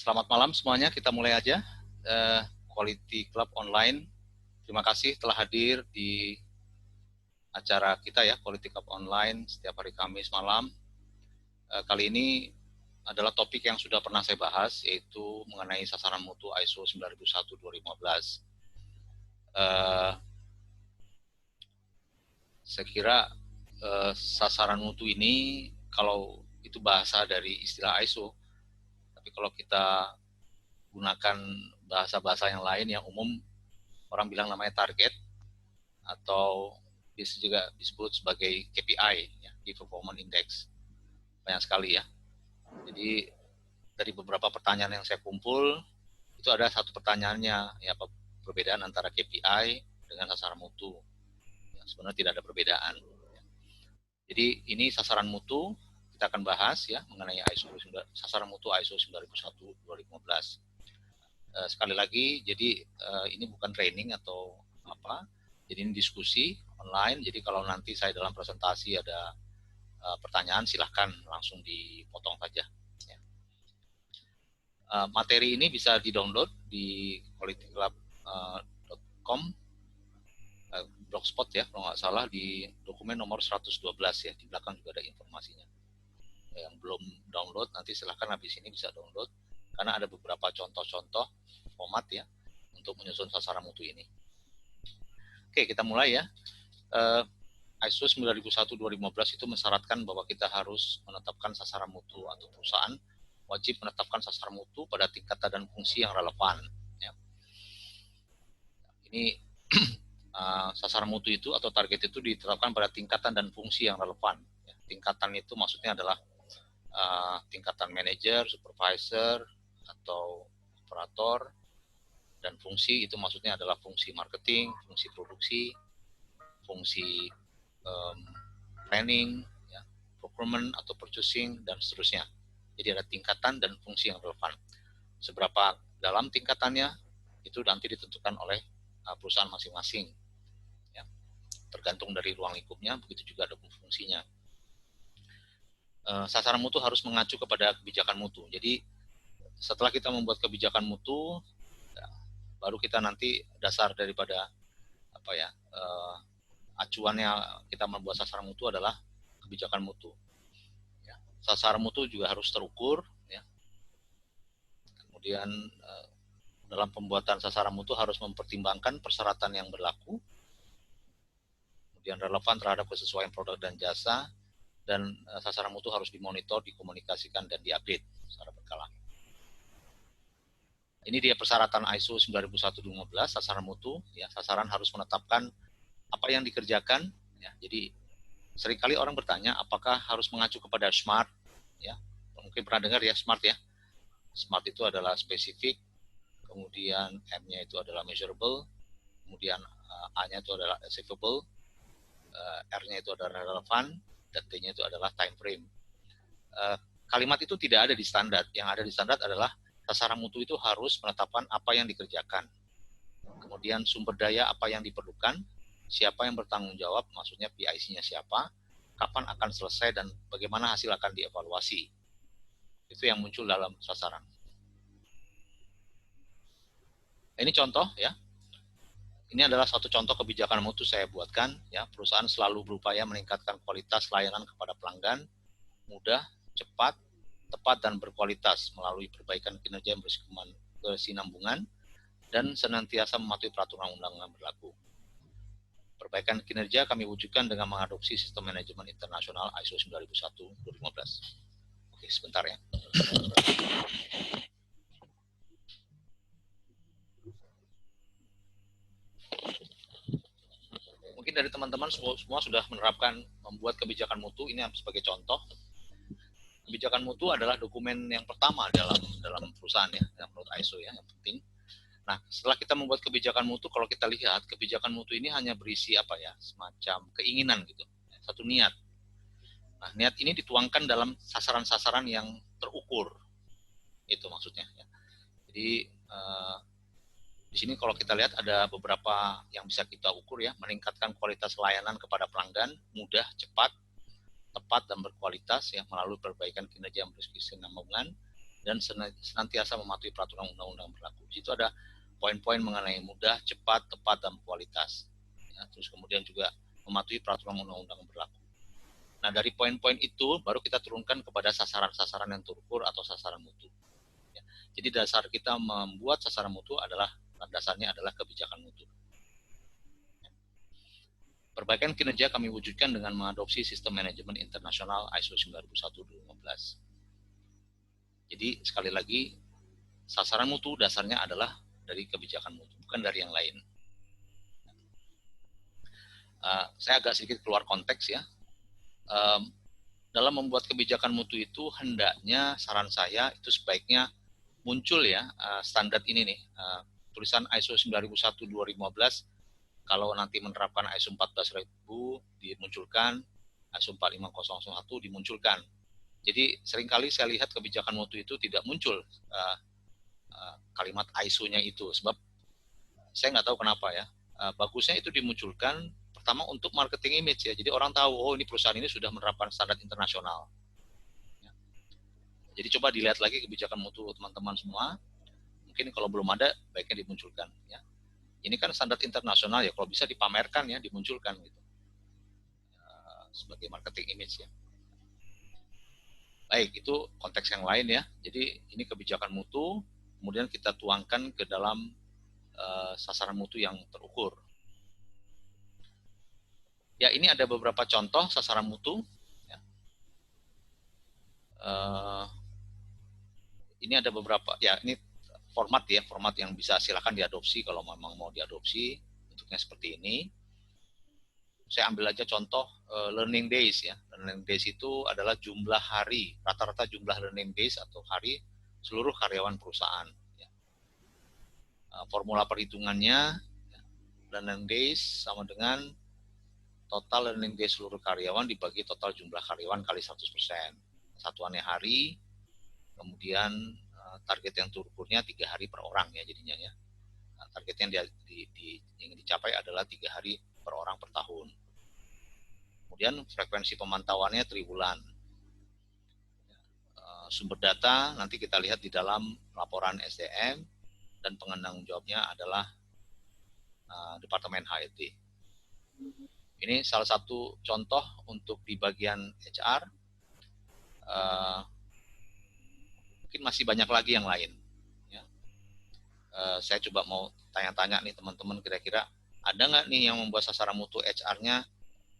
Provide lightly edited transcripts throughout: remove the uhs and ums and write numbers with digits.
Selamat malam semuanya, kita mulai aja. Quality Club Online. Terima kasih telah hadir di acara kita ya, Quality Club Online setiap hari Kamis malam. Kali ini adalah topik yang sudah pernah saya bahas, yaitu mengenai sasaran mutu ISO 9001-2015. Saya kira sasaran mutu ini, kalau itu bahasa dari istilah ISO, tapi kalau kita gunakan bahasa-bahasa yang lain yang umum, orang bilang namanya target, atau bisa juga disebut sebagai KPI, ya, Key Performance Index. Banyak sekali ya. Jadi dari beberapa pertanyaan yang saya kumpul, itu ada satu pertanyaannya, ya, apa perbedaan antara KPI dengan sasaran mutu. Ya, sebenarnya tidak ada perbedaan. Jadi ini sasaran mutu, kita akan bahas ya mengenai sasaran mutu ISO 9001-2015. Sekali lagi, jadi ini bukan training atau apa, jadi ini diskusi online. Jadi kalau nanti saya dalam presentasi ada pertanyaan, silahkan langsung dipotong saja. Ya. Materi ini bisa di-download di qualityclub.com, blogspot ya, kalau nggak salah, di dokumen nomor 112 ya, di belakang juga ada informasinya. Yang belum download, nanti silahkan habis ini bisa download, karena ada beberapa contoh-contoh format ya untuk menyusun sasaran mutu ini. Oke, kita mulai ya. ISO 9001-2015 itu mensyaratkan bahwa kita harus menetapkan sasaran mutu, atau perusahaan wajib menetapkan sasaran mutu pada tingkatan dan fungsi yang relevan. Ya. Ini sasaran mutu itu atau target itu ditetapkan pada tingkatan dan fungsi yang relevan. Ya. Tingkatan itu maksudnya adalah tingkatan manajer, supervisor, atau operator, dan fungsi itu maksudnya adalah fungsi marketing, fungsi produksi, fungsi planning, ya, procurement atau purchasing, dan seterusnya. Jadi ada tingkatan dan fungsi yang relevan. Seberapa dalam tingkatannya itu nanti ditentukan oleh perusahaan masing-masing. Ya. Tergantung dari ruang lingkupnya, begitu juga ada fungsinya. Sasaran mutu harus mengacu kepada kebijakan mutu. Jadi setelah kita membuat kebijakan mutu, ya, baru kita nanti dasar daripada apa ya, acuannya kita membuat sasaran mutu adalah kebijakan mutu. Ya. Sasaran mutu juga harus terukur. Ya. Kemudian dalam pembuatan sasaran mutu harus mempertimbangkan persyaratan yang berlaku, kemudian relevan terhadap kesesuaian produk dan jasa, dan sasaran mutu harus dimonitor, dikomunikasikan, dan diupdate secara berkala. Ini dia persyaratan ISO 9001-2015, sasaran mutu. Ya, sasaran harus menetapkan apa yang dikerjakan. Ya, jadi seringkali orang bertanya apakah harus mengacu kepada SMART. Ya, mungkin pernah dengar ya SMART ya. SMART itu adalah spesifik, kemudian M-nya itu adalah measurable, kemudian A-nya itu adalah achievable, R-nya itu adalah relevan, dan T-nya itu adalah time frame. Kalimat itu tidak ada di standar. Yang ada di standar adalah sasaran mutu itu harus menetapkan apa yang dikerjakan, kemudian sumber daya apa yang diperlukan, siapa yang bertanggung jawab, maksudnya PIC-nya siapa, kapan akan selesai, dan bagaimana hasil akan dievaluasi. Itu yang muncul dalam sasaran. Ini contoh ya. Ini adalah satu contoh kebijakan mutu saya buatkan. Ya, perusahaan selalu berupaya meningkatkan kualitas layanan kepada pelanggan, mudah, cepat, tepat, dan berkualitas melalui perbaikan kinerja yang berkesinambungan dan senantiasa mematuhi peraturan undang-undang berlaku. Perbaikan kinerja kami wujudkan dengan mengadopsi sistem manajemen internasional ISO 9001-2015. Oke, sebentar ya. Mungkin dari teman-teman semua sudah menerapkan membuat kebijakan mutu. Ini sebagai contoh. Kebijakan mutu adalah dokumen yang pertama dalam perusahaan ya, menurut ISO ya, yang penting. Nah, setelah kita membuat kebijakan mutu, kalau kita lihat kebijakan mutu ini hanya berisi apa ya, semacam keinginan gitu, satu niat. Nah, niat ini dituangkan dalam sasaran-sasaran yang terukur, itu maksudnya. Ya. Jadi di sini kalau kita lihat ada beberapa yang bisa kita ukur ya, meningkatkan kualitas layanan kepada pelanggan, mudah, cepat, tepat, dan berkualitas ya, melalui perbaikan kinerja yang berkesinambungan, dan senantiasa mematuhi peraturan undang-undang berlaku. Di situ ada poin-poin mengenai mudah, cepat, tepat, dan kualitas. Ya, terus kemudian juga mematuhi peraturan undang-undang berlaku. Nah, dari poin-poin itu baru kita turunkan kepada sasaran-sasaran yang terukur atau sasaran mutu. Ya, jadi dasar kita membuat sasaran mutu adalah, dasarnya adalah kebijakan mutu. Perbaikan kinerja kami wujudkan dengan mengadopsi sistem manajemen internasional ISO 9001-2015. Jadi sekali lagi, sasaran mutu dasarnya adalah dari kebijakan mutu, bukan dari yang lain. Saya agak sedikit keluar konteks ya. Dalam membuat kebijakan mutu itu hendaknya, saran saya itu sebaiknya muncul ya standar ini nih, tulisan ISO 9001-2015. Kalau nanti menerapkan ISO 14000 dimunculkan, ISO 45001 dimunculkan. Jadi seringkali saya lihat kebijakan mutu itu tidak muncul kalimat ISO-nya itu, sebab saya nggak tahu kenapa ya. Bagusnya itu dimunculkan pertama untuk marketing image ya. Jadi orang tahu, oh ini perusahaan ini sudah menerapkan standar internasional. Ya. Jadi coba dilihat lagi kebijakan mutu teman-teman semua. Mungkin kalau belum ada, baiknya dimunculkan ya. Ini kan standar internasional ya, kalau bisa dipamerkan ya, dimunculkan gitu. Sebagai marketing image ya. Baik, itu konteks yang lain ya. Jadi ini kebijakan mutu, kemudian kita tuangkan ke dalam sasaran mutu yang terukur. Ya, ini ada beberapa contoh sasaran mutu. Ya. Ini ada beberapa, ya ini format yang bisa silakan diadopsi kalau memang mau diadopsi. Bentuknya seperti ini. Saya ambil aja contoh learning days ya. Learning days itu adalah jumlah hari, rata-rata jumlah learning days atau hari seluruh karyawan perusahaan. Ya. Formula perhitungannya, ya, learning days sama dengan total learning days seluruh karyawan dibagi total jumlah karyawan kali 100%. Satuannya hari, kemudian target yang terukurnya 3 hari per orang ya jadinya ya. Nah, target yang yang dicapai adalah 3 hari per orang per tahun. Kemudian frekuensi pemantauannya triwulan. Sumber data nanti kita lihat di dalam laporan SDM dan penanggung jawabnya adalah Departemen HRD. Ini salah satu contoh untuk di bagian HR. Mungkin masih banyak lagi yang lain. Ya. Saya coba mau tanya-tanya nih teman-teman, kira-kira ada nggak nih yang membuat sasaran mutu HR-nya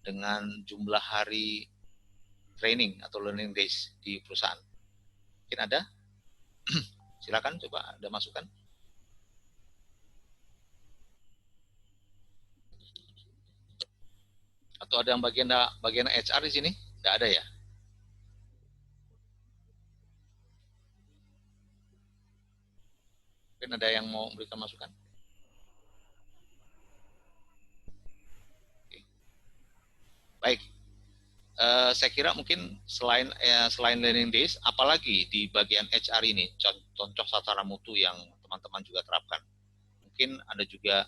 dengan jumlah hari training atau learning days di perusahaan? Mungkin ada? Silakan coba ada masukan. Atau ada yang bagian HR di sini? Nggak ada ya? Mungkin ada yang mau memberikan masukan? Oke. Baik. Saya kira mungkin selain learning days, apalagi di bagian HR ini, contoh sasaran mutu yang teman-teman juga terapkan. Mungkin ada juga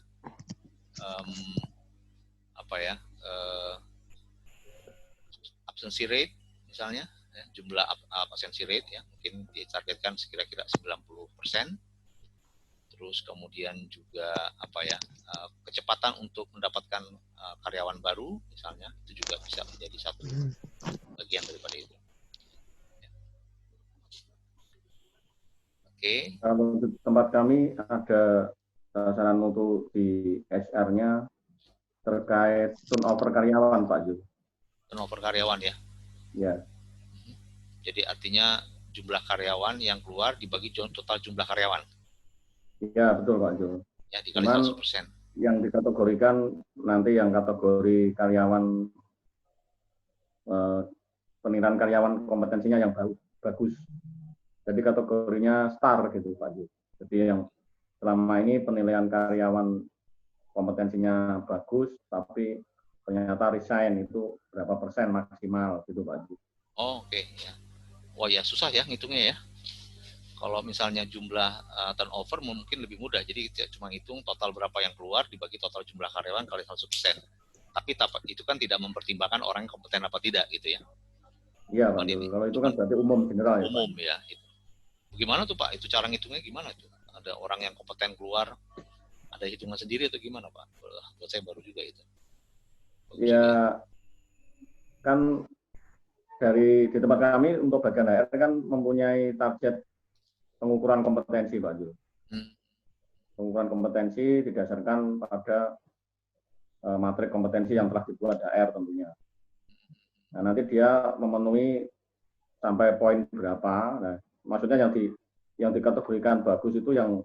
absensi rate misalnya, ya, jumlah absensi rate ya, mungkin ditargetkan sekira-kira 90%. Terus kemudian juga kecepatan untuk mendapatkan karyawan baru misalnya, itu juga bisa menjadi satu bagian daripada itu. Ya. Oke. Untuk tempat kami ada sasaran mutu di HR-nya terkait turnover karyawan, Pak Ju. Turnover karyawan ya? Ya. Jadi artinya jumlah karyawan yang keluar dibagi total jumlah karyawan? Iya, betul Pak Jo. Ya, dikali 100%. Yang dikategorikan nanti yang kategori karyawan, penilaian karyawan kompetensinya yang bagus. Jadi kategorinya star gitu Pak Jo. Jadi yang selama ini penilaian karyawan kompetensinya bagus, tapi ternyata resign itu berapa persen maksimal gitu Pak Jo. Oh, oke. Ya. Wah ya, susah ya ngitungnya ya. Kalau misalnya jumlah turnover mungkin lebih mudah. Jadi cuma hitung total berapa yang keluar dibagi total jumlah karyawan kali 100%. Tapi itu kan tidak mempertimbangkan orang yang kompeten apa tidak gitu ya. Iya Pak Jo. Kalau itu kan berarti umum general ya. Umum ya. Itu. Bagaimana tuh Pak? Itu cara ngitungnya gimana tuh? Ada orang yang kompeten keluar, ada hitungan sendiri atau gimana Pak? Buat saya baru juga itu. Bagus Ya juga ya. kan di tempat kami untuk bagian HR kan mempunyai target pengukuran kompetensi Pak Jul. Pengukuran kompetensi didasarkan pada matrik kompetensi yang telah dibuat HR tentunya. Nah, nanti dia memenuhi sampai poin berapa. Nah, maksudnya yang dikategorikan bagus itu yang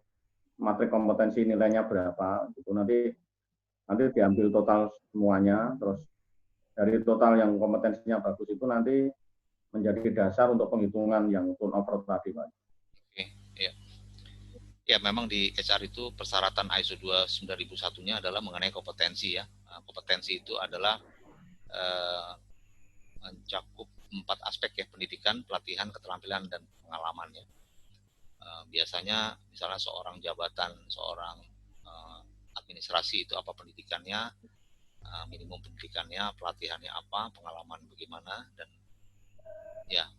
matrik kompetensi nilainya berapa. Itu nanti diambil total semuanya, terus dari total yang kompetensinya bagus itu nanti menjadi dasar untuk penghitungan yang turnover tadi, Pak. Oke, ya. Ya, memang di HR itu persyaratan ISO 29001-nya adalah mengenai kompetensi ya. Kompetensi itu adalah mencakup 4 aspek ya, pendidikan, pelatihan, keterampilan, dan pengalamannya. Biasanya misalnya seorang jabatan, seorang administrasi itu apa pendidikannya, minimum pendidikannya, pelatihannya apa, pengalaman bagaimana, dan ya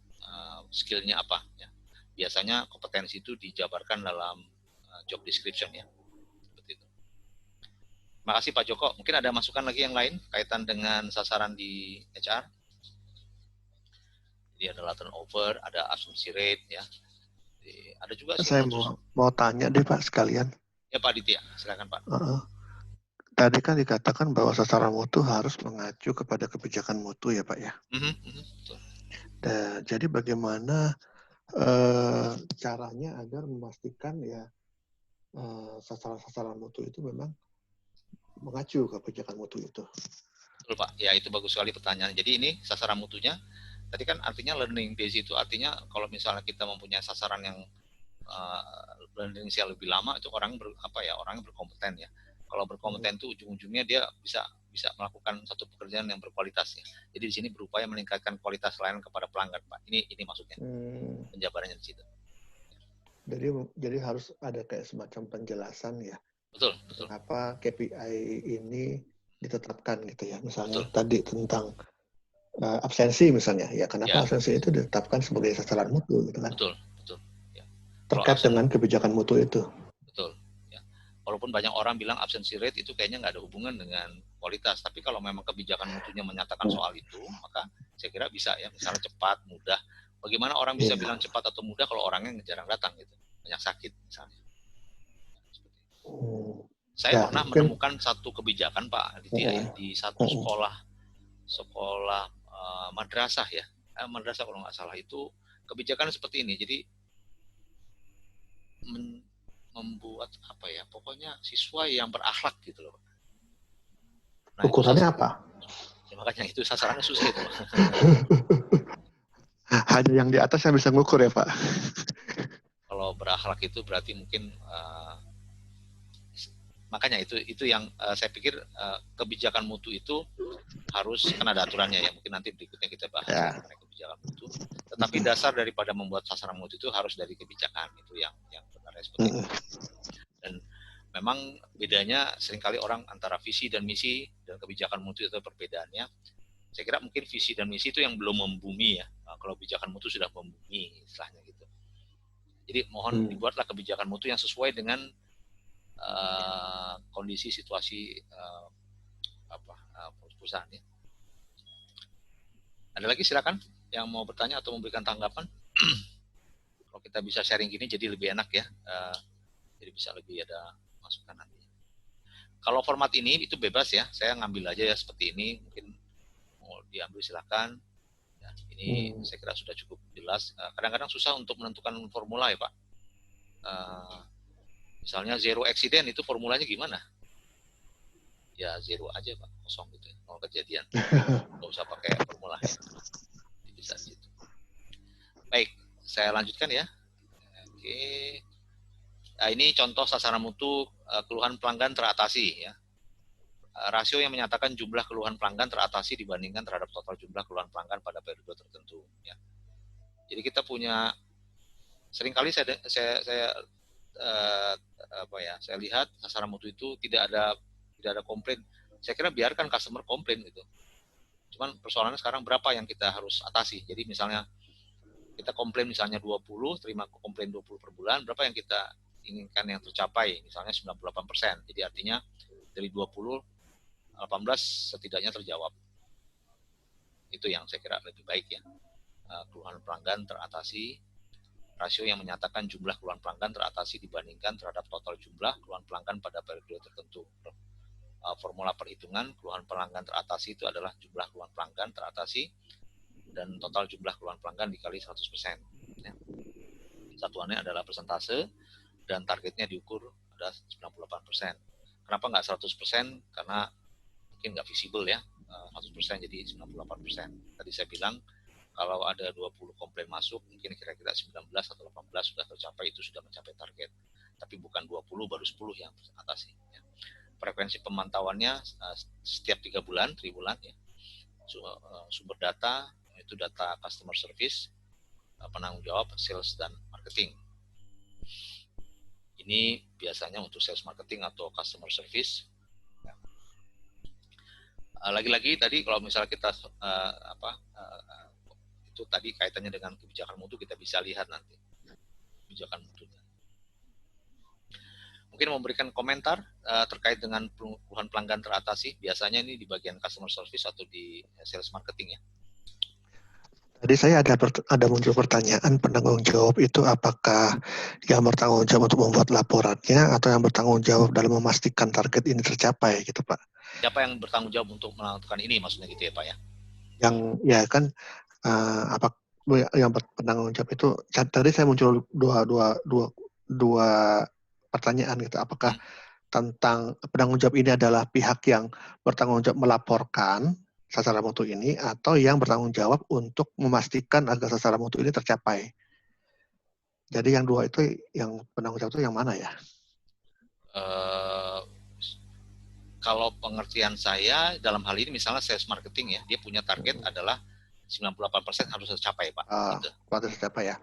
skillnya apa ya. Biasanya kompetensi itu dijabarkan dalam job description ya. Seperti itu. Terima kasih Pak Joko. Mungkin ada masukan lagi yang lain kaitan dengan sasaran di HR? Jadi ada turnover, ada asumsi rate ya. Jadi, ada juga sih Saya mau tanya deh Pak sekalian. Ya Pak Aditya, silakan Pak. Tadi kan dikatakan bahwa sasaran mutu harus mengacu kepada kebijakan mutu ya Pak ya. Betul. Jadi bagaimana caranya agar memastikan ya sasaran mutu itu memang mengacu ke kebijakan mutu itu? Betul Pak, ya itu bagus sekali pertanyaan. Jadi ini sasaran mutunya, tadi kan artinya learning base itu artinya kalau misalnya kita mempunyai sasaran yang learning yang lebih lama itu orang orangnya berkompeten ya. Kalau berkompeten itu ujung-ujungnya dia bisa melakukan satu pekerjaan yang berkualitas ya. Jadi di sini berupaya meningkatkan kualitas layanan kepada pelanggan Pak. Ini maksudnya penjabarannya di situ. Jadi harus ada kayak semacam penjelasan ya. Betul. Kenapa KPI ini ditetapkan gitu ya. Misalnya betul. Tadi tentang absensi misalnya ya. Kenapa absensi itu ditetapkan sebagai sasaran mutu gitu kan. Betul. Ya. Terkait dengan kebijakan mutu itu. Betul. Ya. Walaupun banyak orang bilang absensi rate itu kayaknya nggak ada hubungan dengan kualitas. Tapi kalau memang kebijakan mutunya menyatakan soal itu, maka saya kira bisa ya. Misalnya cepat, mudah. Bagaimana orang bisa bilang cepat atau mudah kalau orangnya jarang datang gitu. Banyak sakit misalnya. Saya pernah menemukan satu kebijakan Pak Aditya di satu sekolah madrasah ya, madrasah kalau nggak salah itu kebijakan seperti ini. Jadi membuat apa ya, pokoknya siswa yang berakhlak gitu loh. Nah, ukurannya apa? Ya, makanya itu sasarannya susah itu. Hanya yang di atas yang bisa ngukur ya Pak. Kalau berakhlak itu berarti mungkin makanya itu yang saya pikir kebijakan mutu itu harus kan ada aturannya ya, mungkin nanti berikutnya kita bahas mengenai kebijakan mutu. Tetapi dasar daripada membuat sasaran mutu itu harus dari kebijakan, itu yang benar seperti itu. Dan memang bedanya seringkali orang antara visi dan misi dan kebijakan mutu itu perbedaannya. Saya kira mungkin visi dan misi itu yang belum membumi ya. Kalau kebijakan mutu sudah membumi istilahnya gitu. Jadi mohon dibuatlah kebijakan mutu yang sesuai dengan kondisi situasi perusahaan ya. Ada lagi silakan yang mau bertanya atau memberikan tanggapan. Kalau kita bisa sharing gini jadi lebih enak ya. Jadi bisa lebih ada masukan nanti. Kalau format ini itu bebas ya. Saya ngambil aja ya seperti ini. Mungkin mau diambil silakan. Ya, ini saya kira sudah cukup jelas. Kadang-kadang susah untuk menentukan formula ya Pak. Misalnya zero accident itu formulanya gimana? Ya zero aja Pak, kosong gitu ya, nol kejadian. Nggak usah pakai formula. Bisa gitu. Baik, saya lanjutkan ya. Oke. Nah, ini contoh sasaran mutu keluhan pelanggan teratasi ya. Rasio yang menyatakan jumlah keluhan pelanggan teratasi dibandingkan terhadap total jumlah keluhan pelanggan pada periode tertentu ya. Jadi kita punya seringkali saya lihat sasaran mutu itu tidak ada komplain. Saya kira biarkan customer komplain gitu. Cuman persoalannya sekarang berapa yang kita harus atasi. Jadi misalnya Kita komplain misalnya 20, terima komplain 20 per bulan, berapa yang kita inginkan yang tercapai? Misalnya 98%. Jadi artinya dari 20, 18 setidaknya terjawab. Itu yang saya kira lebih baik ya. Keluhan pelanggan teratasi, rasio yang menyatakan jumlah keluhan pelanggan teratasi dibandingkan terhadap total jumlah keluhan pelanggan pada periode tertentu. Formula perhitungan keluhan pelanggan teratasi itu adalah jumlah keluhan pelanggan teratasi dan total jumlah keluhan pelanggan dikali 100%. Ya. Satuannya adalah persentase dan targetnya diukur ada 98%. Kenapa nggak 100%? Karena mungkin nggak visible ya. 100% jadi 98%. Tadi saya bilang kalau ada 20 komplain masuk, mungkin kira-kira 19 atau 18 sudah tercapai, itu sudah mencapai target. Tapi bukan 20, baru 10 yang teratasi. Ya. Frekuensi pemantauannya setiap 3 bulan, triwulan ya. Sumber data itu data customer service, penanggung jawab, sales, dan marketing. Ini biasanya untuk sales marketing atau customer service. Lagi-lagi tadi kalau misalnya kita itu tadi kaitannya dengan kebijakan mutu, kita bisa lihat nanti kebijakan mutunya. Mungkin memberikan komentar terkait dengan keluhan pelanggan teratasi. Biasanya ini di bagian customer service atau di sales marketing ya. Tadi saya ada muncul pertanyaan, penanggung jawab itu apakah yang bertanggung jawab untuk membuat laporannya atau yang bertanggung jawab dalam memastikan target ini tercapai gitu Pak? Siapa yang bertanggung jawab untuk melakukan ini maksudnya gitu ya Pak ya? Yang ya kan apa yang bertanggung jawab itu tadi saya muncul dua pertanyaan gitu. Apakah tentang penanggung jawab ini adalah pihak yang bertanggung jawab melaporkan sasaran mutu ini atau yang bertanggung jawab untuk memastikan agar sasaran mutu ini tercapai. Jadi yang dua itu, yang penanggung jawab itu yang mana ya? Kalau pengertian saya dalam hal ini misalnya sales marketing ya, dia punya target adalah 98% harus tercapai Pak. Gitu. Harus tercapai ya.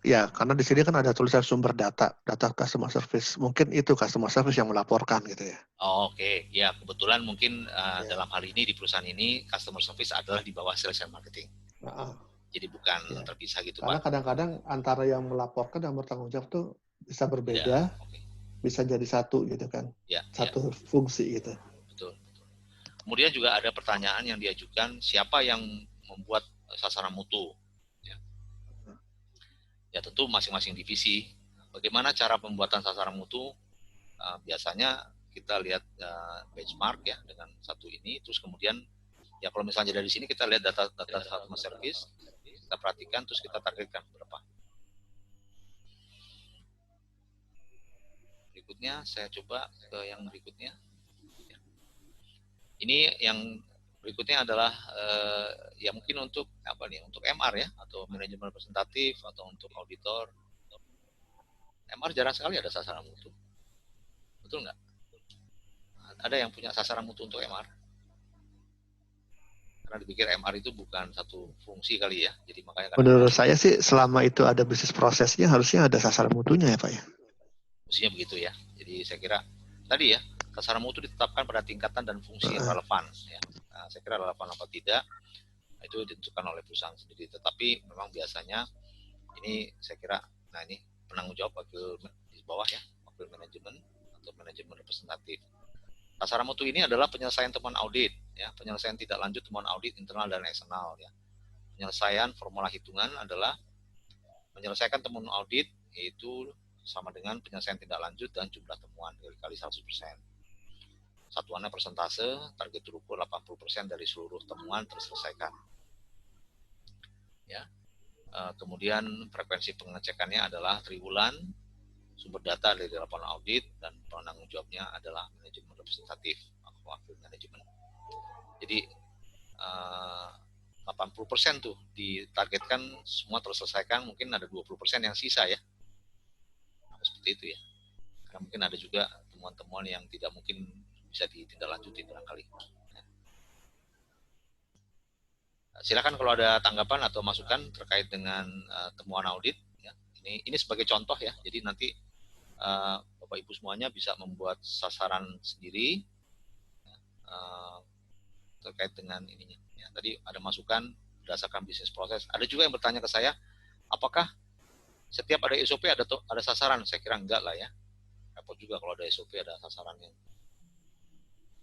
Ya, karena di sini kan ada tulisan sumber data customer service. Mungkin itu customer service yang melaporkan gitu ya. Oke. Ya kebetulan mungkin dalam hal ini di perusahaan ini customer service adalah di bawah sales and marketing. Jadi bukan terpisah gitu Karena Pak. kadang-kadang antara yang melaporkan dan bertanggung jawab tuh bisa berbeda, bisa jadi satu gitu kan, satu fungsi gitu. Betul. Kemudian juga ada pertanyaan yang diajukan, siapa yang membuat sasaran mutu? Ya tentu masing-masing divisi. Bagaimana cara pembuatan sasaran mutu? Biasanya kita lihat benchmark ya dengan satu ini, terus kemudian ya kalau misalnya dari sini kita lihat data customer service, kita perhatikan, terus kita targetkan berapa. Berikutnya saya coba ke yang berikutnya. Ini yang berikutnya adalah ya mungkin untuk apa nih, untuk MR ya, atau manajemen representatif, atau untuk auditor. MR jarang sekali ada sasaran mutu, betul nggak? Ada yang punya sasaran mutu untuk MR? Karena dipikir MR itu bukan satu fungsi kali ya, jadi makanya. Menurut saya sih selama itu ada bisnis prosesnya harusnya ada sasaran mutunya ya Pak ya. Mestinya begitu ya. Jadi saya kira tadi ya, sasaran mutu ditetapkan pada tingkatan dan fungsi yang relevan ya. Nah, saya kira relevan apa tidak itu ditentukan oleh perusahaan sendiri, tetapi memang biasanya ini saya kira, nah ini penanggung jawab wakil di bawah ya, wakil manajemen atau manajemen representatif. Sasaran mutu ini adalah penyelesaian temuan audit ya, penyelesaian tidak lanjut temuan audit internal dan eksternal ya. Penyelesaian formula hitungan adalah menyelesaikan temuan audit, yaitu sama dengan penyelesaian tidak lanjut dan jumlah temuan dikali 100%. Satuannya persentase, target terukur 80% dari seluruh temuan terselesaikan. Ya. Kemudian frekuensi pengecekannya adalah triwulan, sumber data dari laporan audit, dan penanggung jawabnya adalah manajemen representatif atau wakil manajemen. Jadi 80% tuh ditargetkan semua terselesaikan, mungkin ada 20% yang sisa ya. Seperti itu ya. Karena mungkin ada juga temuan-temuan yang tidak mungkin bisa ditindaklanjuti barangkali. Silakan kalau ada tanggapan atau masukan terkait dengan temuan audit. Ya. Ini sebagai contoh ya. Jadi nanti Bapak Ibu semuanya bisa membuat sasaran sendiri terkait dengan ininya. Ya, tadi ada masukan berdasarkan bisnis proses. Ada juga yang bertanya ke saya, apakah setiap ada SOP ada sasaran? Saya kira enggak lah ya. Repot juga kalau ada SOP ada sasaran yang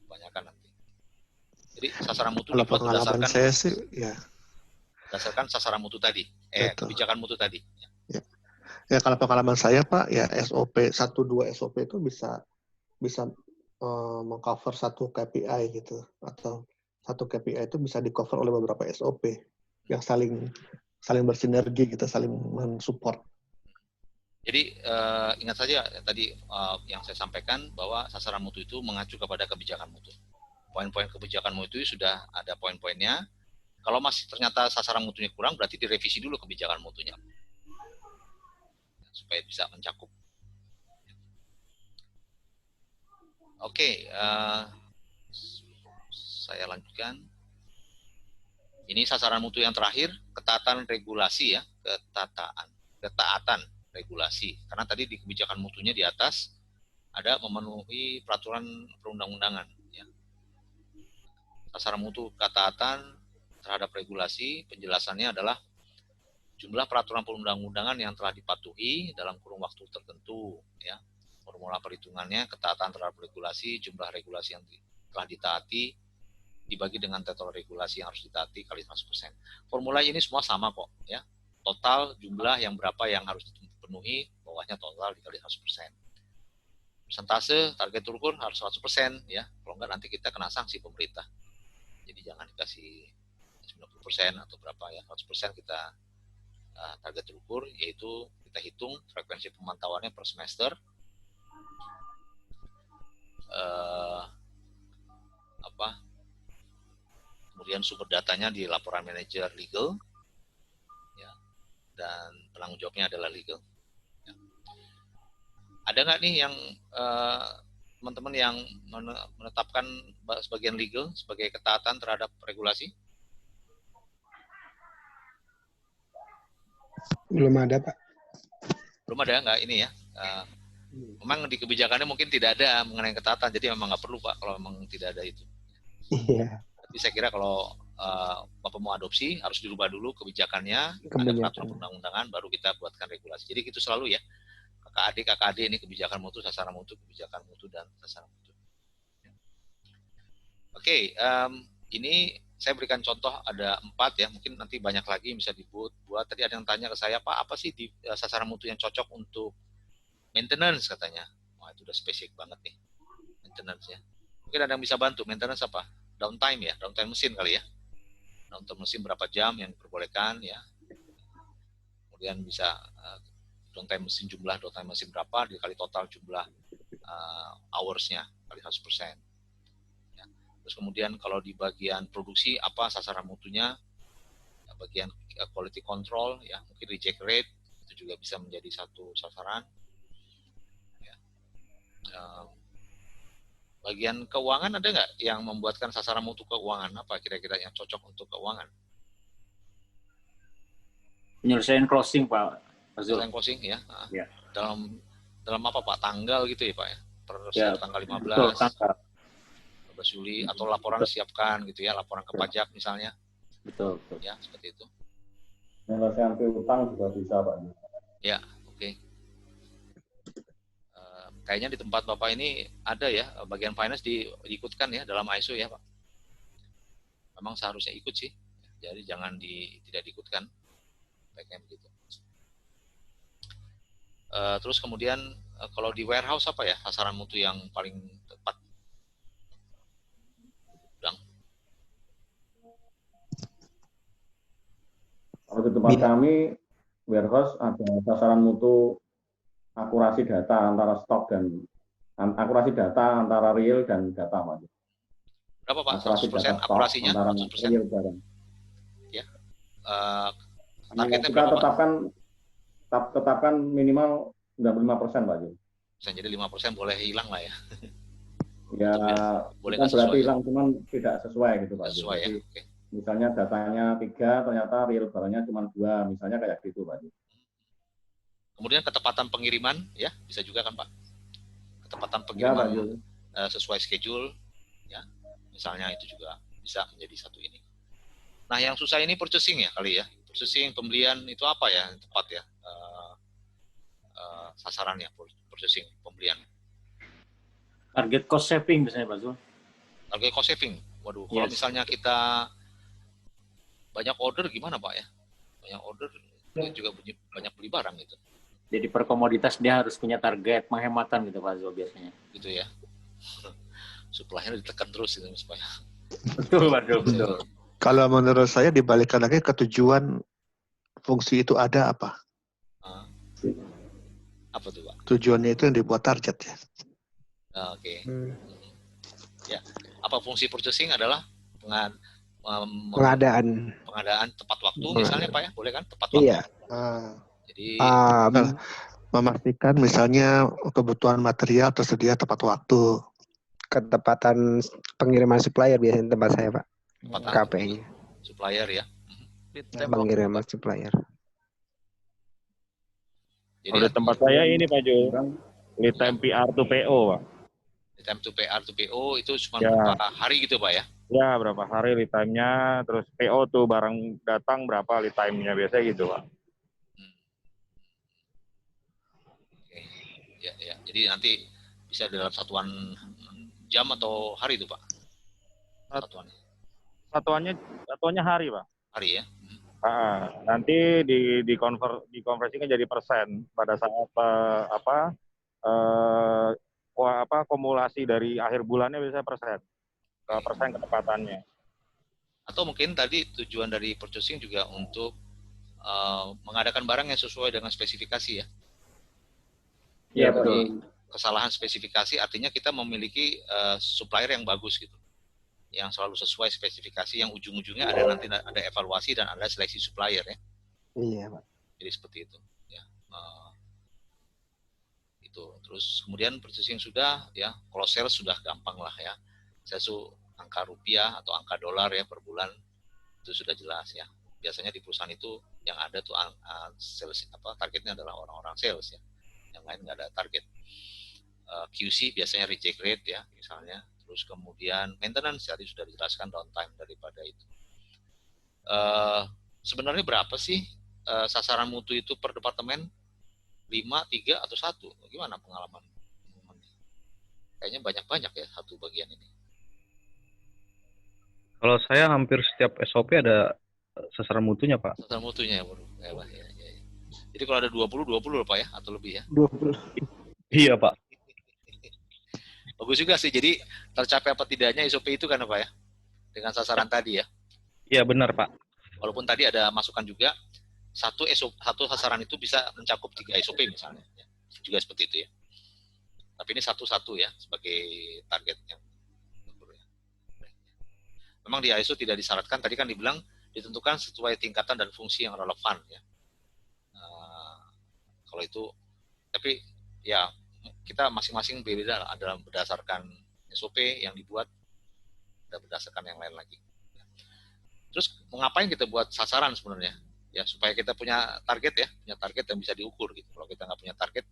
kebanyakan nanti. Jadi sasaran mutu Kalau dibuat pengalaman saya sih, ya. Berdasarkan sasaran mutu tadi, kebijakan mutu tadi. Ya kalau pengalaman saya Pak, ya SOP 1-2 SOP itu bisa mengcover satu KPI gitu, atau satu KPI itu bisa di cover oleh beberapa SOP yang saling bersinergi gitu, saling mensupport. Jadi ingat saja tadi yang saya sampaikan bahwa sasaran mutu itu mengacu kepada kebijakan mutu. Poin-poin kebijakan mutu sudah ada poin-poinnya. Kalau masih ternyata sasaran mutunya kurang, berarti direvisi dulu kebijakan mutunya supaya bisa mencakup. Oke, saya lanjutkan. Ini sasaran mutu yang terakhir, ketaatan regulasi ya, ketaatan regulasi. Karena tadi di kebijakan mutunya di atas ada memenuhi peraturan perundang-undangan. Ya. Sasaran mutu ketaatan terhadap regulasi, penjelasannya adalah jumlah peraturan perundang-undangan yang telah dipatuhi dalam kurun waktu tertentu. Ya. Formula perhitungannya, ketaatan terhadap regulasi, jumlah regulasi yang telah ditaati, dibagi dengan total regulasi yang harus ditaati kali 100%. Formula ini semua sama kok. Ya. Total jumlah yang berapa yang harus dipenuhi, bawahnya total dikali 100%. Persentase target terukur harus 100%. Ya. Kalau enggak nanti kita kena sanksi pemerintah. Jadi jangan dikasih 90% atau berapa ya. 100% kita target terukur, yaitu kita hitung frekuensi pemantauannya per semester, kemudian sumber datanya di laporan manajer legal, ya, dan penanggung jawabnya adalah legal. Ya. Ada nggak nih yang teman-teman yang menetapkan sebagian legal sebagai ketaatan terhadap regulasi? Belum ada, Pak. Belum ada nggak ini ya? Memang di kebijakannya mungkin tidak ada mengenai ketaatan, jadi memang nggak perlu Pak kalau memang tidak ada itu. Iya. Tapi saya kira kalau Bapak mau adopsi harus dirubah dulu kebijakannya, ada peraturan perundang-undangan, baru kita buatkan regulasi. Jadi gitu selalu ya. KKAD ini kebijakan mutu, sasaran mutu, kebijakan mutu, dan sasaran mutu. Oke, ini saya berikan contoh ada 4 ya, mungkin nanti banyak lagi yang bisa dibuat. Tadi ada yang tanya ke saya, Pak, apa sih di sasaran mutu yang cocok untuk maintenance katanya. Wah, itu udah spesifik banget nih, maintenance ya. Mungkin ada yang bisa bantu, maintenance apa? Downtime ya, downtime mesin kali ya. Downtime mesin berapa jam yang diperbolehkan ya. Kemudian bisa downtime mesin, jumlah downtime mesin berapa dikali total jumlah hours-nya kali 100%. Ya. Terus kemudian kalau di bagian produksi apa sasaran mutunya, ya, bagian quality control ya, mungkin reject rate itu juga bisa menjadi satu sasaran. Ya. Bagian keuangan ada nggak yang membuatkan sasaran mutu keuangan, apa kira-kira yang cocok untuk keuangan? Penyelesaian closing Pak Azul. Penyelesaian closing ya. Ya. Dalam apa Pak? Tanggal gitu ya Pak ya? Per Ya, tanggal 15. Betul, tanggal. 15 Juli atau laporan disiapkan gitu ya, laporan ke pajak misalnya. Betul. Ya, seperti itu. Penyelesaian piutang juga bisa Pak. Ya, oke. Kayaknya di tempat Bapak ini ada ya, bagian finance diikutkan ya dalam ISO ya Pak. Memang seharusnya ikut sih, jadi jangan tidak diikutkan. Baiknya begitu. Terus kemudian kalau di warehouse apa ya sasaran mutu yang paling tepat? Kalau di tempat kami warehouse ada sasaran mutu akurasi data antara stok dan akurasi data antara real dan data Pak. Berapa Pak? 100% akurasinya? Antara 100%? real barang. Ya. Targetnya kita tetapkan minimal 95% Pak. Jadi 5% boleh hilang lah ya. Ya, boleh bukan berarti hilang, cuman tidak sesuai gitu Pak. Sesuai ya. Jadi, misalnya datanya 3, ternyata real barangnya cuma 2, misalnya kayak gitu Pak. Kemudian ketepatan pengiriman ya bisa juga kan Pak. Ketepatan pengiriman ya, sesuai schedule ya. Misalnya itu juga bisa menjadi satu ini. Nah, yang susah ini purchasing ya kali ya. purchasing, pembelian itu apa ya yang tepat ya sasarannya purchasing, pembelian. Target cost saving biasanya Pak Zul. Target cost saving. Waduh, kalau misalnya kita banyak order gimana Pak ya? Banyak order itu juga banyak beli barang gitu. Jadi per komoditas dia harus punya target penghematan gitu Pak Zul biasanya. Gitu ya. Supply-nya ditekan terus gitu supaya. Betul Pak Zul, betul. Kalau menurut saya dibalikkan lagi ke tujuan fungsi itu ada apa? Apa tuh Pak? Tujuannya itu yang dibuat target ya. Oke. Ya, apa fungsi purchasing adalah Pengadaan tepat waktu misalnya Pak ya, boleh kan tepat waktu? Iya. Jadi memastikan misalnya kebutuhan material tersedia tepat waktu. Ketepatan pengiriman supplier biasanya tempat saya Pak. KPI. Supplier ya. Pengiriman supplier. Jadi di tempat saya ini Pak Jo, lead time PR to PO Pak. Lead time to PR to PO itu cuma berapa hari gitu Pak ya? Ya, berapa hari lead time-nya, terus PO tuh barang datang berapa lead time-nya, biasanya gitu Pak. Oke. Ya. Jadi nanti bisa dalam satuan jam atau hari itu Pak? Satuannya hari Pak. Hari ya? Nanti dikonversikan jadi persen pada saat kumulasi dari akhir bulannya biasanya persen ketepatannya. Atau mungkin tadi tujuan dari purchasing juga untuk mengadakan barang yang sesuai dengan spesifikasi ya. Iya betul. Kesalahan spesifikasi artinya kita memiliki supplier yang bagus gitu, yang selalu sesuai spesifikasi, yang ujung-ujungnya ada evaluasi dan ada seleksi supplier ya. Iya Pak. Jadi seperti itu ya. Itu terus kemudian purchasing sudah ya, kalau sales sudah gampang lah ya. Sales angka rupiah atau angka dolar ya per bulan itu sudah jelas ya. Biasanya di perusahaan itu yang ada tuh sales targetnya adalah orang-orang sales ya. Yang lain nggak ada target. QC biasanya reject rate ya misalnya. Terus kemudian maintenance tadi sudah dijelaskan, downtime daripada itu. Sebenarnya berapa sih sasaran mutu itu per departemen? 5, 3 atau 1? Gimana pengalaman? Kayaknya banyak-banyak ya satu bagian ini. Kalau saya hampir setiap SOP ada sasaran mutunya Pak. Sasaran mutunya ya, baru. Ya. Jadi kalau ada 20 Pak ya atau lebih ya? 20. Iya Pak. Bagus juga sih, jadi tercapai apa tidaknya SOP itu kan Pak ya? Dengan sasaran tadi ya? Iya benar Pak. Walaupun tadi ada masukan juga, satu sasaran itu bisa mencakup 3 SOP misalnya. Ya. Juga seperti itu ya. Tapi ini satu-satu ya, sebagai targetnya. Memang di ISO tidak disyaratkan, tadi kan dibilang ditentukan sesuai tingkatan dan fungsi yang relevan ya. Kalau itu, tapi ya kita masing-masing berbeda adalah berdasarkan SOP yang dibuat dan berdasarkan yang lain lagi. Terus ngapain kita buat sasaran sebenarnya? Ya supaya kita punya target ya, punya target yang bisa diukur gitu. Kalau kita nggak punya target,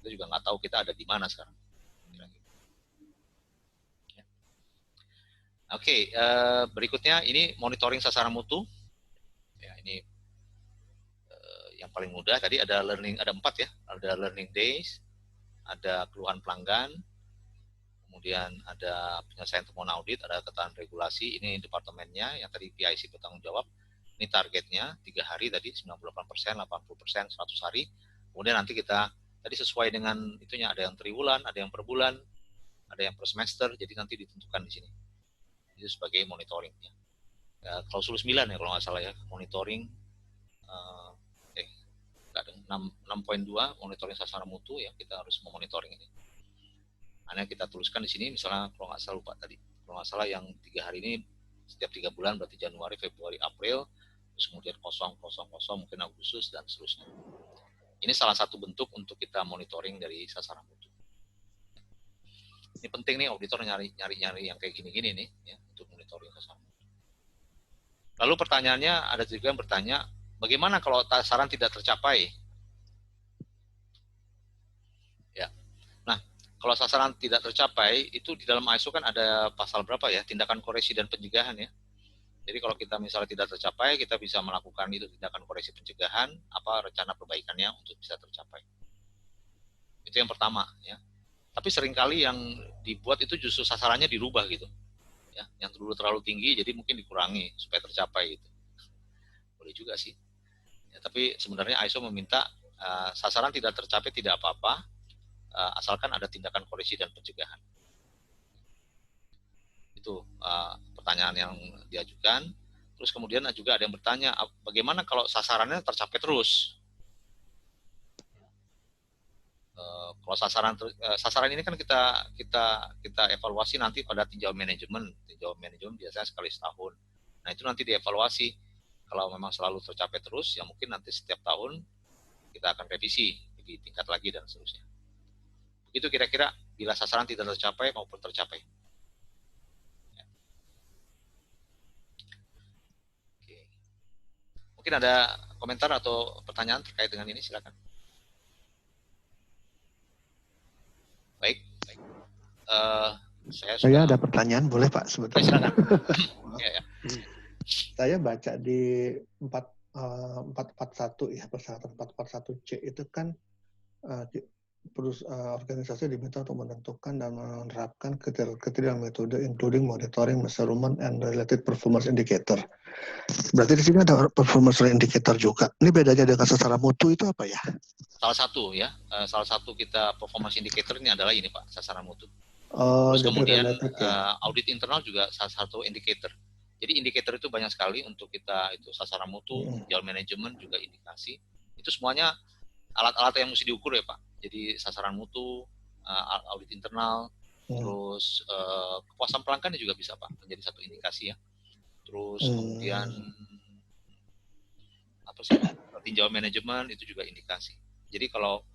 kita juga nggak tahu kita ada di mana sekarang. Oke, berikutnya ini monitoring sasaran mutu. Ya ini yang paling mudah. Tadi ada learning, ada 4 ya. Ada learning days, ada keluhan pelanggan, kemudian ada penyelesaian temuan audit, ada ketaatan regulasi. Ini departemennya yang tadi PIC bertanggung jawab. Ini targetnya 3 hari tadi 98%, 80%, 100 hari. Kemudian nanti kita tadi sesuai dengan itunya, ada yang triwulan, ada yang per bulan, ada yang per semester. Jadi nanti ditentukan di sini. Itu sebagai monitoring ya. Klausul 9 ya kalau nggak salah ya, monitoring 6.2 monitoring sasaran mutu ya, kita harus memonitoring ini. Hanya kita tuliskan di sini misalnya kalau nggak salah lupa tadi, kalau nggak salah yang 3 hari ini setiap 3 bulan berarti Januari, Februari, April, terus kemudian 0, mungkin Agustus dan seterusnya. Ini salah satu bentuk untuk kita monitoring dari sasaran mutu. Ini penting nih auditor nyari yang kayak gini-gini nih ya untuk monitoring sasaran mutu. Lalu pertanyaannya ada juga yang bertanya, bagaimana kalau sasaran tidak tercapai? Ya. Nah, kalau sasaran tidak tercapai itu di dalam ISO kan ada pasal berapa ya? Tindakan koreksi dan pencegahan ya. Jadi kalau kita misalnya tidak tercapai, kita bisa melakukan itu tindakan koreksi pencegahan, apa rencana perbaikannya untuk bisa tercapai. Itu yang pertama ya. Tapi seringkali yang dibuat itu justru sasarannya dirubah gitu. Ya, yang dulu terlalu tinggi jadi mungkin dikurangi supaya tercapai itu. Boleh juga sih. Ya, tapi sebenarnya ISO meminta sasaran tidak tercapai tidak apa-apa, asalkan ada tindakan koreksi dan pencegahan. Itu pertanyaan yang diajukan. Terus kemudian juga ada yang bertanya, bagaimana kalau sasarannya tercapai terus? Kalau sasaran ini kan kita evaluasi nanti pada tinjauan manajemen. Tinjauan manajemen biasanya sekali setahun. Nah itu nanti dievaluasi. Kalau memang selalu tercapai terus, ya mungkin nanti setiap tahun kita akan revisi lebih tingkat lagi dan seterusnya. Begitu kira-kira bila sasaran tidak tercapai maupun tercapai. Oke. Mungkin ada komentar atau pertanyaan terkait dengan ini, silakan. Baik. Saya ada pertanyaan, boleh Pak sebentar? Silakan. Ya. Saya baca di 441 ya, persyaratan 441C itu kan organisasi diminta untuk menentukan dan menerapkan kriteria metode including monitoring, measurement, and related performance indicator. Berarti di sini ada performance indicator juga. Ini bedanya dengan sasaran mutu itu apa ya? Salah satu kita performance indicator ini adalah ini Pak, sasaran mutu. Oh, terus kemudian ya. Audit internal juga salah satu indikator. Jadi indikator itu banyak sekali untuk kita, itu sasaran mutu, tinjauan manajemen juga indikasi. Itu semuanya alat-alat yang mesti diukur ya Pak. Jadi sasaran mutu, audit internal, terus kepuasan pelanggan juga bisa Pak menjadi satu indikasi ya. Terus kemudian apa sih, tinjauan manajemen itu juga indikasi. Jadi kalau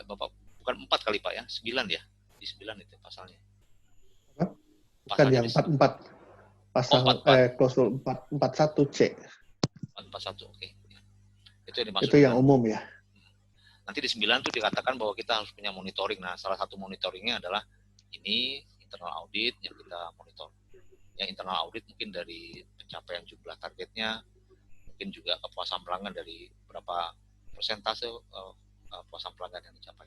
Bapak bukan 4 kali Pak ya, 9 ya. Di 9 itu pasalnya. Bukan yang 44. Pasal klausul 441C. 441, oke. Itu yang dimaksud. Itu yang umum ya. Nanti di 9 itu dikatakan bahwa kita harus punya monitoring. Nah, salah satu monitoringnya adalah ini internal audit yang kita monitor. Yang internal audit mungkin dari pencapaian jumlah targetnya, mungkin juga kepuasan pelanggan dari berapa persentase kepuasan pelanggan yang dicapai.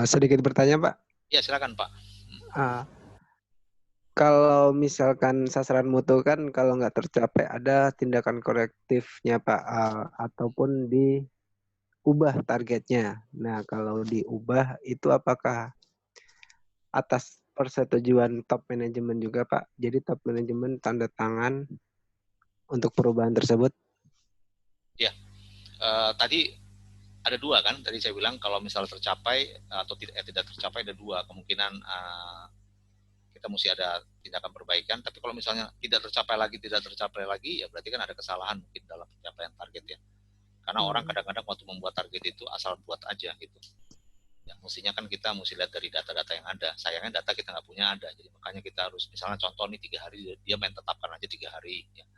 Sedikit bertanya Pak. Ya silakan Pak. Kalau misalkan sasaran mutu kan kalau nggak tercapai ada tindakan korektifnya Pak, ataupun diubah targetnya. Nah kalau diubah itu apakah atas persetujuan top manajemen juga Pak? Jadi top manajemen tanda tangan untuk perubahan tersebut? Ya, tadi ada dua kan, tadi saya bilang kalau misalnya tercapai atau tidak tercapai ada dua kemungkinan, kita mesti ada tindakan perbaikan. Tapi kalau misalnya tidak tercapai lagi ya berarti kan ada kesalahan mungkin dalam pencapaian target ya. Karena orang kadang-kadang waktu membuat target itu asal buat aja gitu. Ya, mestinya kan kita mesti lihat dari data-data yang ada. Sayangnya data kita nggak punya ada, jadi makanya kita harus misalnya contoh nih 3 hari dia main tetapkan aja 3 hari. Ya.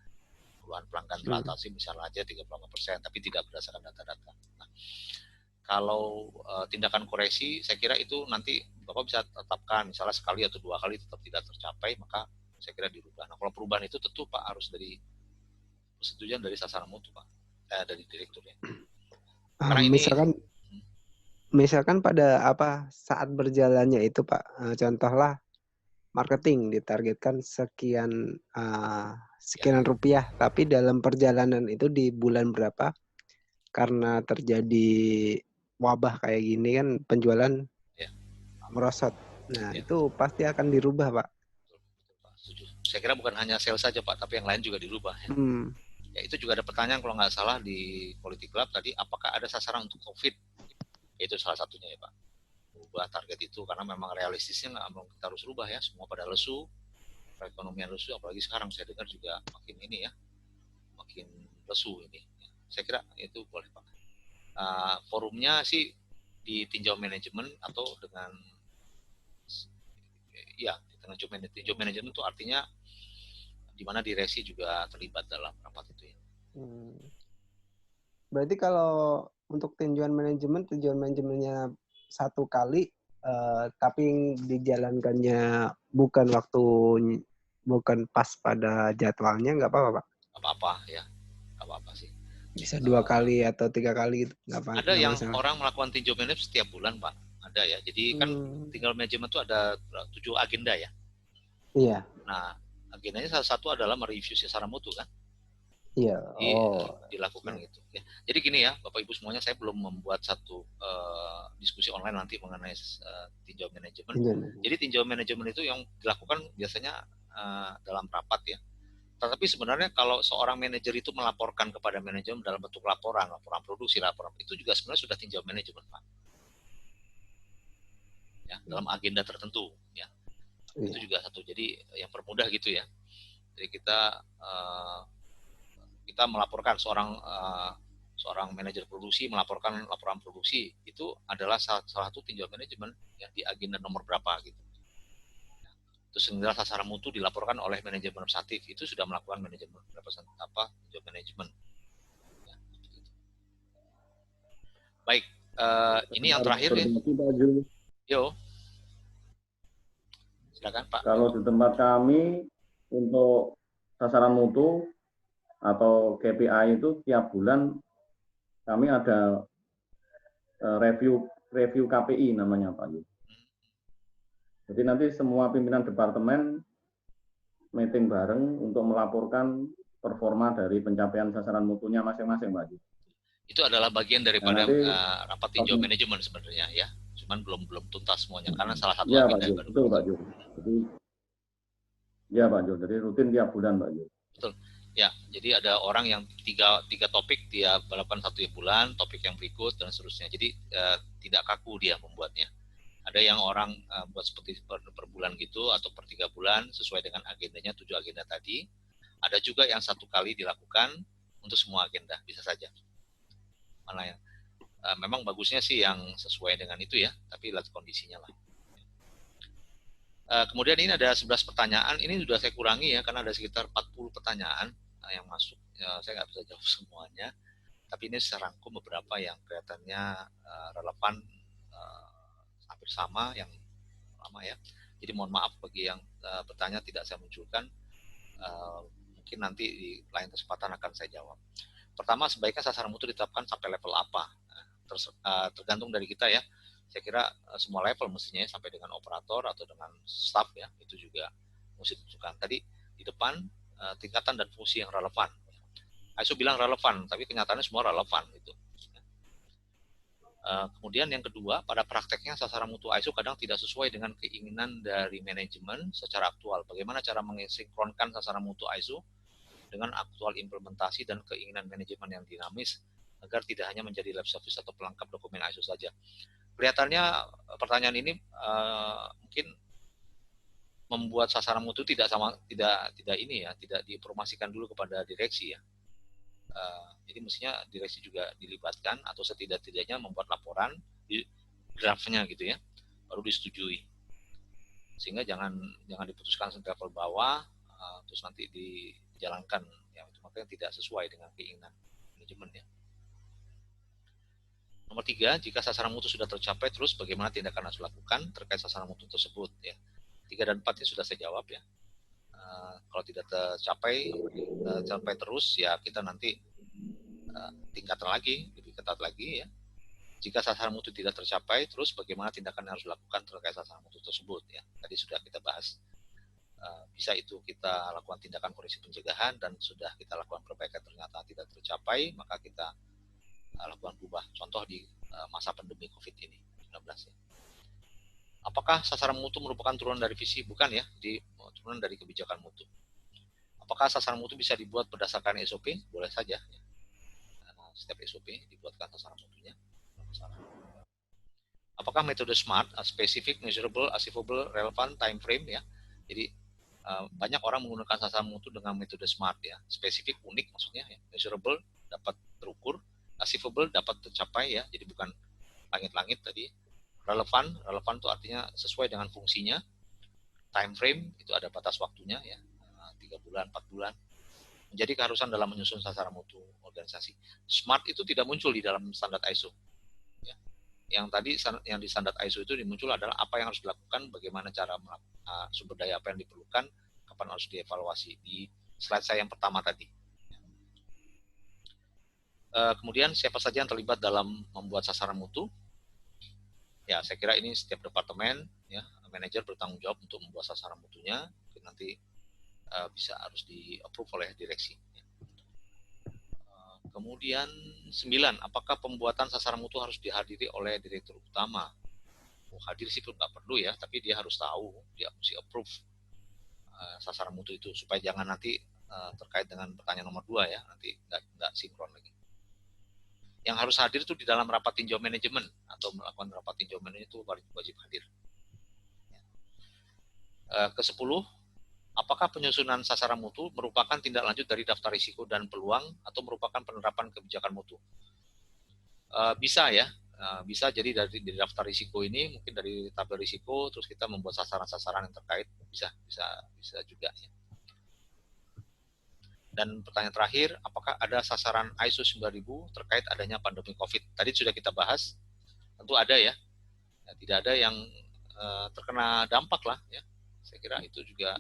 Puluhan pelanggan teratasi misalnya aja 35%, tapi tidak berdasarkan data-data. Nah, kalau tindakan koreksi, saya kira itu nanti Bapak bisa tetapkan, misalnya sekali atau 2 kali tetap tidak tercapai, maka saya kira dirubah. Nah, kalau perubahan itu tentu Pak harus dari persetujuan dari sasaran mutu Pak, dari direkturnya. Karena misalkan pada saat berjalannya itu Pak, contohlah marketing ditargetkan sekian rupiah, tapi dalam perjalanan itu di bulan berapa karena terjadi wabah kayak gini kan penjualan merosot. Nah itu pasti akan dirubah Pak. Saya kira bukan hanya sales saja Pak, tapi yang lain juga dirubah. Ya. Ya itu juga ada pertanyaan kalau nggak salah di Quality Club tadi, apakah ada sasaran untuk COVID? Itu salah satunya ya Pak. Ubah target itu karena memang realistisnya nggak kita harus rubah ya, semua pada lesu, perekonomian lesu, apalagi sekarang saya dengar juga makin ini ya, makin lesu ini. Saya kira itu boleh Pak. Forumnya sih di tinjau manajemen atau dengan tinjau manajemen itu artinya di mana direksi juga terlibat dalam rapat itu ya. Berarti kalau untuk tinjauan manajemennya 1 kali, tapi dijalankannya bukan pas pada jadwalnya, nggak apa-apa, Pak? Apa-apa ya, apa-apa sih. Bisa 2 kali atau 3 kali gitu, Ada yang masalah. orang melakukan tinjau manajemen setiap bulan, Pak. Ada ya. Jadi kan tinggal manajemen itu ada 7 agenda ya. Iya. Nah, agendanya salah satu adalah mereview sasaran mutu kan. Iya. Dilakukan gitu ya. Jadi gini ya, Bapak Ibu semuanya, saya belum membuat satu diskusi online nanti mengenai tinjau manajemen. Jadi tinjau manajemen itu yang dilakukan biasanya dalam rapat ya. Tetapi sebenarnya kalau seorang manajer itu melaporkan kepada manajemen dalam bentuk laporan produksi, laporan itu juga sebenarnya sudah tinjau manajemen, Pak. Ya, dalam agenda tertentu ya. Itu juga satu. Jadi yang permudah gitu ya. Jadi kita melaporkan seorang manajer produksi melaporkan laporan produksi itu adalah salah satu tinjau manajemen ya, di agenda nomor berapa gitu. Terus sehingga sasaran mutu dilaporkan oleh manajemen representatif, itu sudah melakukan manajemen tinjau manajemen. Ya, gitu. Baik, ini yang terakhir ya. Yo, silakan Pak. Kalau di tempat kami untuk sasaran mutu atau KPI itu tiap bulan kami ada review KPI namanya Pak. Jadi nanti semua pimpinan departemen meeting bareng untuk melaporkan performa dari pencapaian sasaran mutunya masing-masing Pak. Itu adalah bagian daripada rapat tinjau manajemen sebenarnya ya. Cuman belum tuntas semuanya karena salah satu ya, agenda Pak, baru. Betul Pak Jo. Jadi ya Pak Jo, jadi rutin tiap bulan Pak Jo. Betul. Ya, jadi ada orang yang tiga topik dia melakukan satu bulan, topik yang berikut dan seterusnya. Jadi tidak kaku dia membuatnya. Ada yang orang buat seperti per bulan gitu atau per 3 bulan sesuai dengan agendanya, 7 agenda tadi. Ada juga yang 1 kali dilakukan untuk semua agenda, bisa saja. Mana yang memang bagusnya sih yang sesuai dengan itu ya, tapi lihat kondisinya lah. Kemudian ini ada 11 pertanyaan, ini sudah saya kurangi ya, karena ada sekitar 40 pertanyaan yang masuk. Saya nggak bisa jawab semuanya, tapi ini saya rangkum beberapa yang kelihatannya relevan, hampir sama yang lama ya. Jadi mohon maaf bagi yang bertanya tidak saya munculkan, mungkin nanti di lain kesempatan akan saya jawab. Pertama, sebaiknya sasaran mutu ditetapkan sampai level apa? Tergantung dari kita ya. Saya kira semua level mestinya sampai dengan operator atau dengan staff ya, itu juga mesti ditentukan. Tadi di depan tingkatan dan fungsi yang relevan. ISO bilang relevan, tapi kenyataannya semua relevan itu. Kemudian yang kedua, pada prakteknya sasaran mutu ISO kadang tidak sesuai dengan keinginan dari manajemen secara aktual. Bagaimana cara mensinkronkan sasaran mutu ISO dengan aktual implementasi dan keinginan manajemen yang dinamis agar tidak hanya menjadi lab service atau pelengkap dokumen ISO saja. Kelihatannya pertanyaan ini mungkin membuat sasaran mutu tidak diinformasikan dulu kepada direksi ya. Jadi mestinya direksi juga dilibatkan atau setidak-tidaknya membuat laporan di draftnya gitu ya, baru disetujui. Sehingga jangan diputuskan level bawah terus nanti dijalankan ya, itu makanya tidak sesuai dengan keinginan manajemen ya. Nomor 3, jika sasaran mutu sudah tercapai, terus bagaimana tindakan harus dilakukan terkait sasaran mutu tersebut ya. 3 dan 4 yang sudah saya jawab ya. Kalau tidak tercapai terus ya kita nanti tingkatkan lagi, lebih ketat lagi ya. Jika sasaran mutu tidak tercapai, terus bagaimana tindakan yang harus dilakukan terkait sasaran mutu tersebut ya. Tadi sudah kita bahas. Bisa itu kita lakukan tindakan koreksi pencegahan dan sudah kita lakukan perbaikan ternyata tidak tercapai, maka kita lakukan berubah. Contoh di masa pandemi COVID ini 19 ya. Apakah sasaran mutu merupakan turunan dari visi? Bukan ya, turunan dari kebijakan mutu. Apakah sasaran mutu bisa dibuat berdasarkan SOP? Boleh saja. Ya. Setiap SOP dibuatkan sasaran mutunya. Apakah metode SMART, specific, measurable, achievable, relevant, time frame ya? Jadi banyak orang menggunakan sasaran mutu dengan metode SMART ya. Spesifik, unik maksudnya ya. Measurable, dapat terukur. Achievable, dapat tercapai ya. Jadi bukan langit-langit tadi. Relevan itu artinya sesuai dengan fungsinya. Time frame itu ada batas waktunya ya, 3 bulan, 4 bulan. Menjadi keharusan dalam menyusun sasaran mutu organisasi. SMART itu tidak muncul di dalam standar ISO. Ya. yang tadi yang di standar ISO itu muncul adalah apa yang harus dilakukan, bagaimana cara sumber daya apa yang diperlukan, kapan harus dievaluasi di slide saya yang pertama tadi. Kemudian siapa saja yang terlibat dalam membuat sasaran mutu? Ya, saya kira ini setiap departemen, ya, manajer bertanggung jawab untuk membuat sasaran mutunya. Nanti bisa harus di-approve oleh direksi. Kemudian 9, apakah pembuatan sasaran mutu harus dihadiri oleh direktur utama? Hadir sih pun nggak perlu ya, tapi dia harus tahu, dia mesti approve sasaran mutu itu, supaya jangan nanti terkait dengan pertanyaan nomor 2 ya, nanti nggak sinkron lagi. Yang harus hadir itu di dalam rapat tinjau manajemen atau melakukan rapat tinjau manajemen itu wajib hadir. Ke-10, apakah penyusunan sasaran mutu merupakan tindak lanjut dari daftar risiko dan peluang atau merupakan penerapan kebijakan mutu? Bisa ya, bisa jadi dari daftar risiko ini, mungkin dari tabel risiko, terus kita membuat sasaran-sasaran yang terkait, bisa juga ya. Dan pertanyaan terakhir, apakah ada sasaran ISO 9000 terkait adanya pandemi COVID? Tadi sudah kita bahas, tentu ada ya, tidak ada yang terkena dampak lah ya. Saya kira itu juga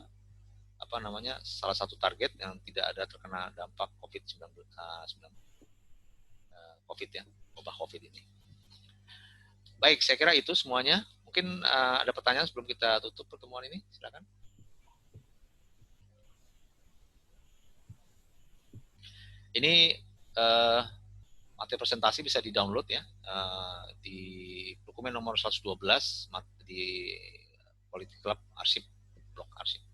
salah satu target yang tidak ada terkena dampak COVID-19, COVID ya, wabah COVID ini. Baik, saya kira itu semuanya. Mungkin ada pertanyaan sebelum kita tutup pertemuan ini, silakan. Ini materi presentasi bisa di-download ya di dokumen nomor 112 di Politik Club arsip, blok arsip.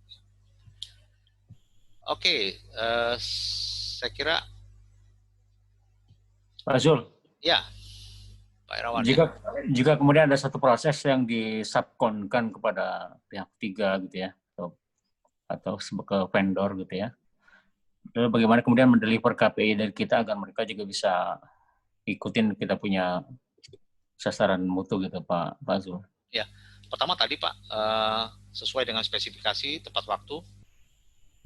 Oke, saya kira Pak Zul. Ya, Pak Irawan. Jika kemudian ada satu proses yang disubkonkan kepada pihak ketiga gitu ya, atau ke vendor gitu ya, lalu bagaimana kemudian mendeliver KPI dari kita agar mereka juga bisa ikutin kita punya sasaran mutu gitu Pak Zul. Ya, pertama tadi Pak, sesuai dengan spesifikasi tepat waktu.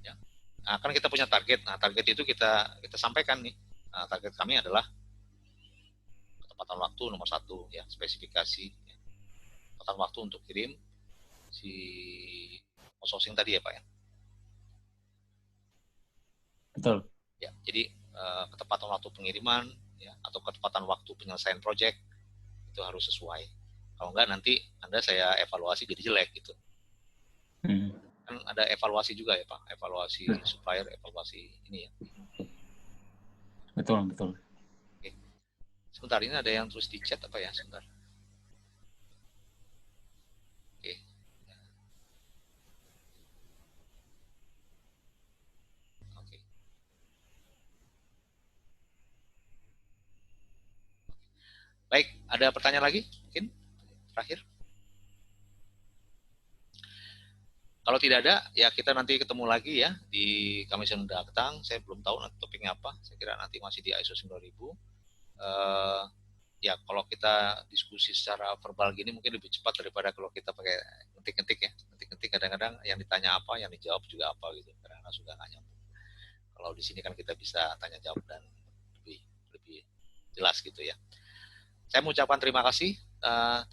Ya. Nah, kan kita punya target. Nah, target itu kita sampaikan nih. Nah, target kami adalah ketepatan waktu nomor 1 ya, spesifikasi. Ya. Ketepatan waktu untuk kirim si outsourcing tadi ya Pak ya. Betul. Ya, jadi ketepatan waktu pengiriman ya, atau ketepatan waktu penyelesaian proyek itu harus sesuai. Kalau enggak nanti saya evaluasi jadi jelek gitu. Kan ada evaluasi juga ya Pak, evaluasi supplier, evaluasi ini ya. Betul. Oke. Sebentar, ini ada yang terus di chat apa ya, sebentar. Oke. Oke. Baik, ada pertanyaan lagi mungkin terakhir? Kalau tidak ada, ya kita nanti ketemu lagi ya di Kamis yang datang. Saya belum tahu nanti topiknya apa. Saya kira nanti masih di ISO 9000. Ya kalau kita diskusi secara verbal gini mungkin lebih cepat daripada kalau kita pakai ngetik-ngetik ya. Ngetik-ngetik kadang-kadang yang ditanya apa, yang dijawab juga apa gitu. Karena sudah nggak nyambung. Kalau di sini kan kita bisa tanya jawab dan lebih jelas gitu ya. Saya mengucapkan terima kasih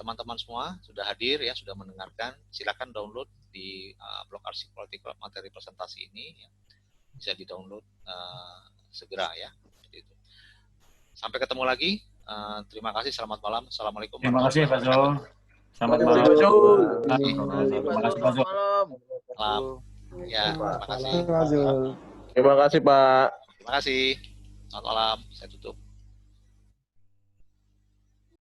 teman-teman semua sudah hadir ya, sudah mendengarkan. Silakan download di blog arsip Politik Club materi presentasi ini ya. Bisa di-download segera ya. Seperti itu. Sampai ketemu lagi. Terima kasih, selamat malam. Assalamualaikum. Terima kasih Pak Zul. Selamat malam. Terima kasih Pak Zul. Malam. Ya, terima kasih. Terima kasih Pak. Terima kasih. Selamat malam. Saya tutup.